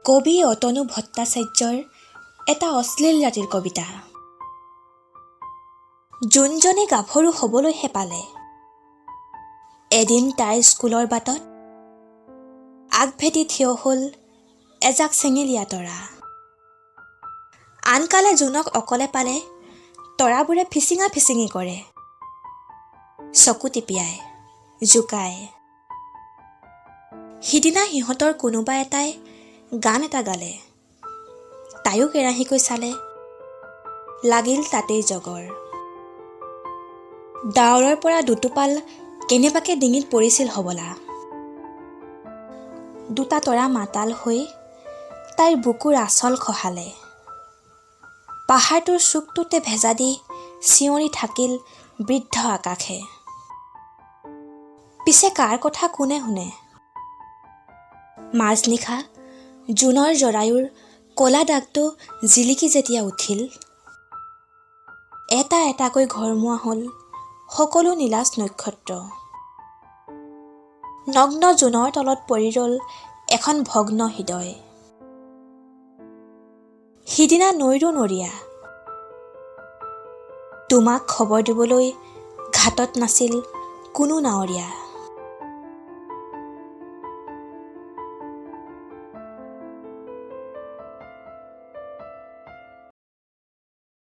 কবি অতনু ভট্টাচাৰ্যৰ এটা অশ্লীল ৰাতিৰ কবিতা। যোনজনী গাভৰু হ'বলৈহে পালে, এদিন তাইৰ স্কুলৰ বাটত আগভেটি থিয় হ'ল এজাক চেঙেলীয়া তৰা। আনকালে জোনক অকলে পালে, তৰাবোৰে ফিচিঙা ফিচিঙি কৰে, চকু টিপিয়াই জোকায়। সিদিনা সিহঁতৰ কোনোবা এটাই গান এটা গালে, তাইও কেৰাহীকৈ চালে, লাগিল তাতেই জগৰ। ডাৱৰৰ পৰা দুটোপাল কেনেবাকে ডিঙিত পৰিছিল হবলা। দুটা তৰা মাতাল হৈ তাইৰ বুকুৰ আঁচল খহালে। পাহাৰটোৰ চুকটোতে ভেজা দি চিঞৰি থাকিল বৃদ্ধ আকাশে। পিছে কাৰ কথা কোনে শুনে? মাজনিশা জোনৰ জৰায়ুৰ কলা দাগটো জিলিকি যেতিয়া উঠিল, এটা এটাকৈ ঘৰমুৱা হ'ল সকলো নীলাজ নক্ষত্ৰ। নগ্ন জোনৰ তলত পৰি ৰ'ল এখন ভগ্ন হৃদয়। সিদিনা নৈৰো নৰীয়া, তোমাক খবৰ দিবলৈ ঘাটত নাছিল কোনো নাৱৰীয়া।